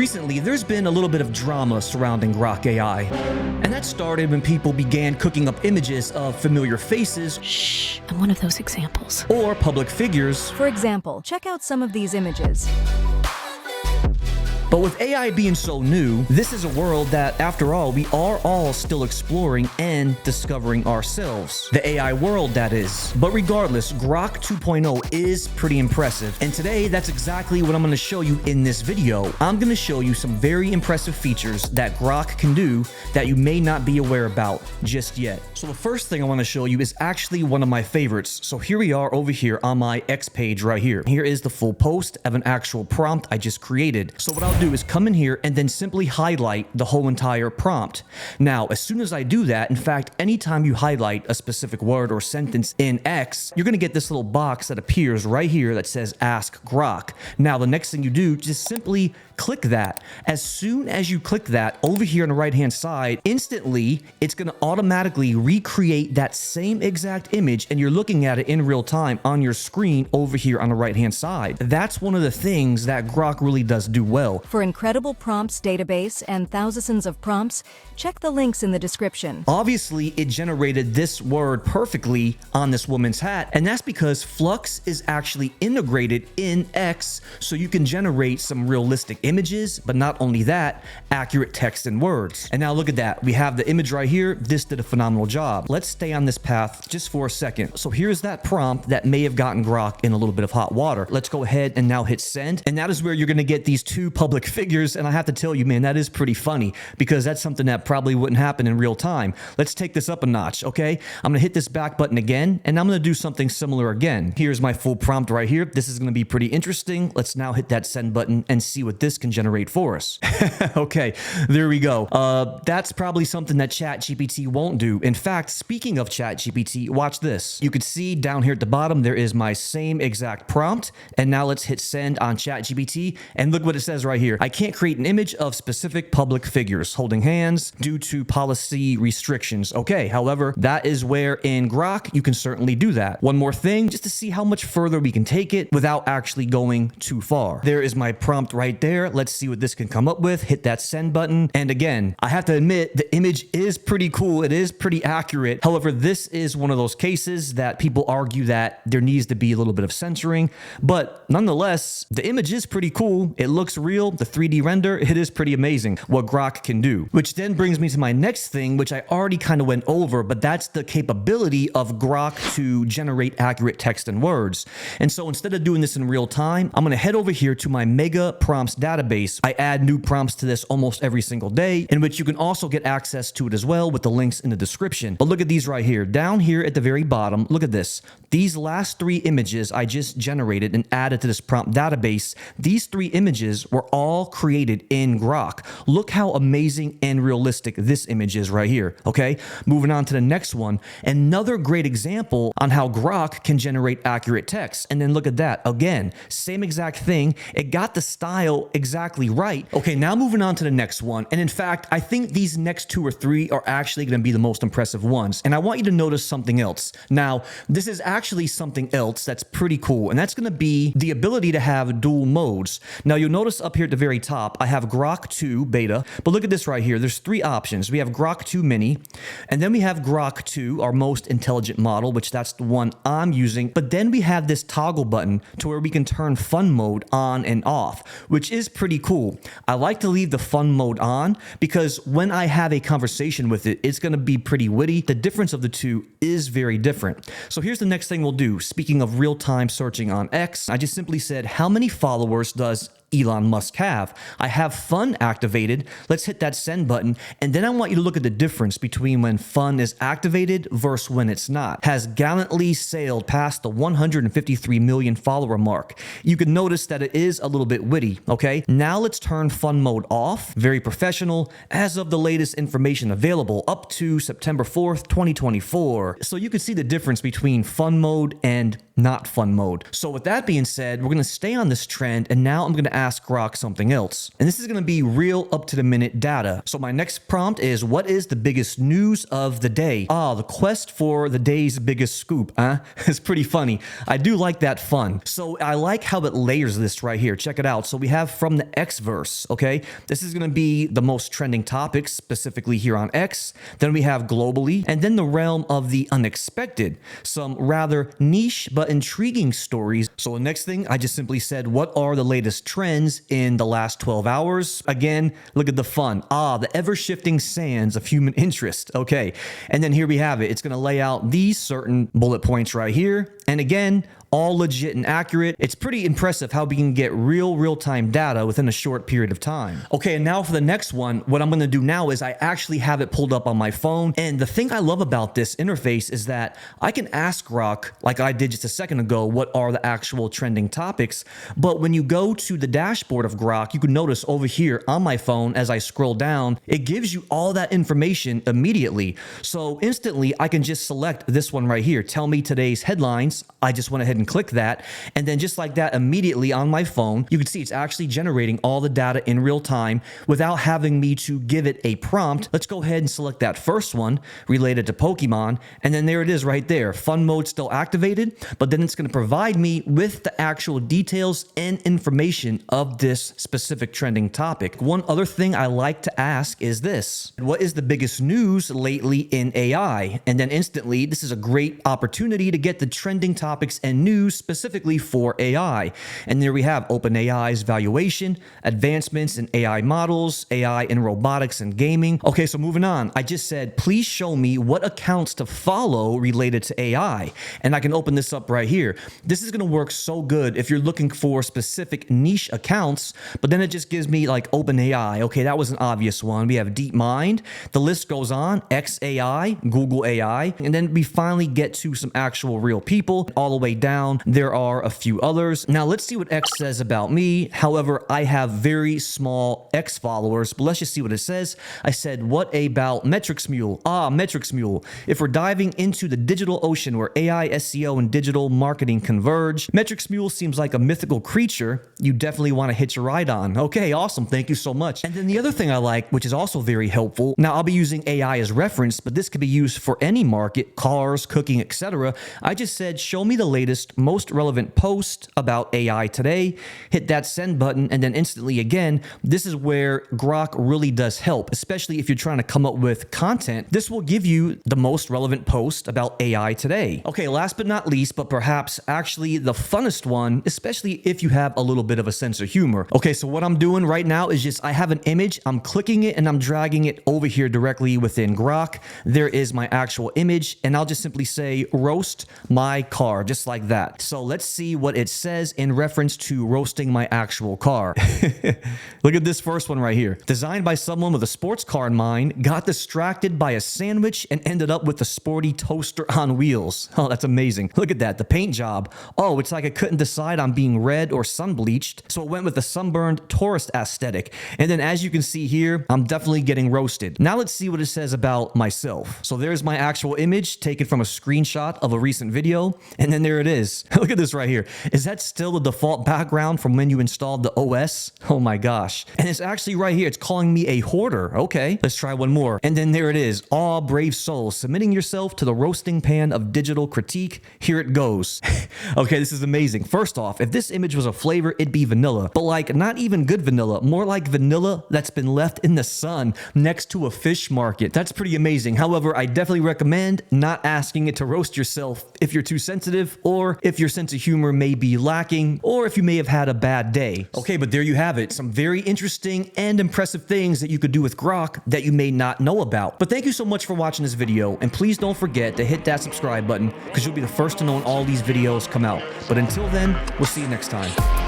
Recently, there's been a little bit of drama surrounding Grok AI, and that started when people began cooking up images of familiar faces Shh, I'm one of those examples. or public figures. For example, check out some of these images. But with AI being so new, this is a world that, after all, we are all still exploring and discovering ourselves. The AI world, that is. But regardless, Grok 2.0 is pretty impressive. And today, that's exactly what I'm going to show you in this video. I'm going to show you some very impressive features that Grok can do that you may not be aware about just yet. So the first thing I want to show you is actually one of my favorites. So here we are over here on my X page right here. Here is the full post of an actual prompt I just created. So what I'll do is come in here and then simply highlight the whole entire prompt. Now, as soon as I do that, in fact, anytime you highlight a specific word or sentence in X, you're going to get this little box that appears right here that says Ask Grok. Now, the next thing you do, just simply click that. As soon as you click that over here on the right hand side, instantly it's going to automatically recreate that same exact image, and you're looking at it in real time on your screen over here on the right hand side. That's one of the things that Grok really does do well. For incredible prompts database and thousands of prompts, check the links in the description. Obviously, it generated this word perfectly on this woman's hat, and that's because Flux is actually integrated in X, so you can generate some realistic images, but not only that, accurate text and words. And now look at that. We have the image right here. This did a phenomenal job. Let's stay on this path just for a second. So here's that prompt that may have gotten Grok in a little bit of hot water. Let's go ahead and now hit send. And that is where you're going to get these two public figures. And I have to tell you, man, that is pretty funny because that's something that probably wouldn't happen in real time. Let's take this up a notch, okay? I'm going to hit this back button again, and I'm going to do something similar again. Here's my full prompt right here. This is going to be pretty interesting. Let's now hit that send button and see what this can generate for us. Okay, there we go. That's probably something that ChatGPT won't do. In fact, speaking of ChatGPT, watch this. You can see down here at the bottom, there is my same exact prompt. And now let's hit send on ChatGPT. And look what it says right here. I can't create an image of specific public figures holding hands due to policy restrictions. Okay, however, that is where in Grok, you can certainly do that. One more thing, just to see how much further we can take it without actually going too far. There is my prompt right there. Let's see what this can come up with. Hit that send button. And again, I have to admit, the image is pretty cool. It is pretty accurate. However, this is one of those cases that people argue that there needs to be a little bit of censoring. But nonetheless, the image is pretty cool. It looks real. The 3D render, it is pretty amazing what Grok can do. Which then brings me to my next thing, which I already kind of went over, but that's the capability of Grok to generate accurate text and words. And so instead of doing this in real time, I'm going to head over here to my Mega Prompts database. I add new prompts to this almost every single day, in which you can also get access to it as well with the links in the description. But look at these right here. Down here at the very bottom, look at this. These last three images I just generated and added to this prompt database, these three images were all created in Grok. Look how amazing and realistic this image is right here, okay? Moving on to the next one. Another great example on how Grok can generate accurate text. And then look at that. Again, same exact thing. It got the style exactly right. Okay, now moving on to the next one. And in fact, I think these next two or three are actually going to be the most impressive ones. And I want you to notice something else. Now, this is actually something else that's pretty cool, and that's going to be the ability to have dual modes. Now, you'll notice up here at the very top, I have Grok 2 beta, but look at this right here. There's three options. We have Grok 2 mini, and then we have Grok 2, our most intelligent model, which that's the one I'm using. But then we have this toggle button to where we can turn fun mode on and off, which is pretty cool. I like to leave the fun mode on because when I have a conversation with it, it's going to be pretty witty. The difference of the two is very different. So here's the next thing we'll do. Speaking of real-time searching on X, I just simply said, how many followers does Elon Musk have? I have fun activated. Let's hit that send button. And then I want you to look at the difference between when fun is activated versus when it's not. Has gallantly sailed past the 153 million follower mark. You can notice that it is a little bit witty, okay? Now let's turn fun mode off. Very professional. As of the latest information available up to September 4th, 2024. So you can see the difference between fun mode and not fun mode. So with that being said, we're going to stay on this trend, and now I'm going to ask Grok something else. And this is going to be real up-to-the-minute data. So my next prompt is, what is the biggest news of the day? The quest for the day's biggest scoop, huh? It's pretty funny. I do like that fun. So I like how it layers this right here. Check it out. So we have from the X-verse, okay? This is going to be the most trending topics, specifically here on X. Then we have globally, and then the realm of the unexpected. Some rather niche but intriguing stories. So the next thing, I just simply said, what are the latest trends in the last 12 hours? Again, look at the fun. The ever-shifting sands of human interest. Okay, and then here we have it. It's going to lay out these certain bullet points right here. And again, all legit and accurate. It's pretty impressive how we can get real-time data within a short period of time. Okay, and now for the next one, what I'm going to do now is I actually have it pulled up on my phone. And the thing I love about this interface is that I can ask Grok, like I did just a second ago, what are the actual trending topics. But when you go to the dashboard of Grok, you can notice over here on my phone, as I scroll down, it gives you all that information immediately. So instantly, I can just select this one right here. Tell me today's headlines. I just went ahead and click that, and then just like that, immediately on my phone, you can see it's actually generating all the data in real time without having me to give it a prompt. Let's go ahead and select that first one related to Pokemon, and then there it is right there. Fun mode still activated, but then it's going to provide me with the actual details and information of this specific trending topic. One other thing I like to ask is this: what is the biggest news lately in AI? And then instantly, this is a great opportunity to get the trending topics and news specifically for AI. And there we have OpenAI's valuation, advancements in AI models, AI in robotics and gaming. Okay, so moving on. I just said, please show me what accounts to follow related to AI. And I can open this up right here. This is going to work so good if you're looking for specific niche accounts, but then it just gives me like OpenAI. Okay, that was an obvious one. We have DeepMind. The list goes on. x.ai, Google AI. And then we finally get to some actual real people all the way down. There are a few others. Now let's see what X says about me. However, I have very small X followers, but let's just see what it says. I said, what about Metrics Mule? Metrics Mule. If we're diving into the digital ocean where AI, SEO, and digital marketing converge, Metrics Mule seems like a mythical creature you definitely want to hitch a ride on. Okay, awesome. Thank you so much. And then the other thing I like, which is also very helpful. Now I'll be using AI as reference, but this could be used for any market, cars, cooking, etc. I just said, show me the latest, most relevant post about AI today. Hit that send button, and then instantly again, this is where Grok really does help, especially if you're trying to come up with content. This will give you the most relevant post about AI today. Okay, last but not least, but perhaps actually the funnest one, especially if you have a little bit of a sense of humor. Okay, so what I'm doing right now is just, I have an image, I'm clicking it and I'm dragging it over here directly within Grok. There is my actual image, and I'll just simply say, roast my car, just like that. So let's see what it says in reference to roasting my actual car. Look at this first one right here. Designed by someone with a sports car in mind, got distracted by a sandwich and ended up with a sporty toaster on wheels. Oh, that's amazing. Look at that, the paint job. Oh, it's like I couldn't decide on being red or sun bleached, so it went with the sunburned tourist aesthetic. And then as you can see here, I'm definitely getting roasted. Now let's see what it says about myself. So there's my actual image taken from a screenshot of a recent video, and then there it is. Look at this right here. Is that still the default background from when you installed the OS? Oh my gosh. And it's actually right here. It's calling me a hoarder. Okay, let's try one more. And then there it is. Aw, brave soul, submitting yourself to the roasting pan of digital critique. Here it goes. Okay, this is amazing. First off, if this image was a flavor, it'd be vanilla. But like, not even good vanilla. More like vanilla that's been left in the sun next to a fish market. That's pretty amazing. However, I definitely recommend not asking it to roast yourself if you're too sensitive, or if your sense of humor may be lacking, or if you may have had a bad day. Okay, but there you have it. Some very interesting and impressive things that you could do with Grok that you may not know about. But thank you so much for watching this video, and please don't forget to hit that subscribe button because you'll be the first to know when all these videos come out. But until then, we'll see you next time.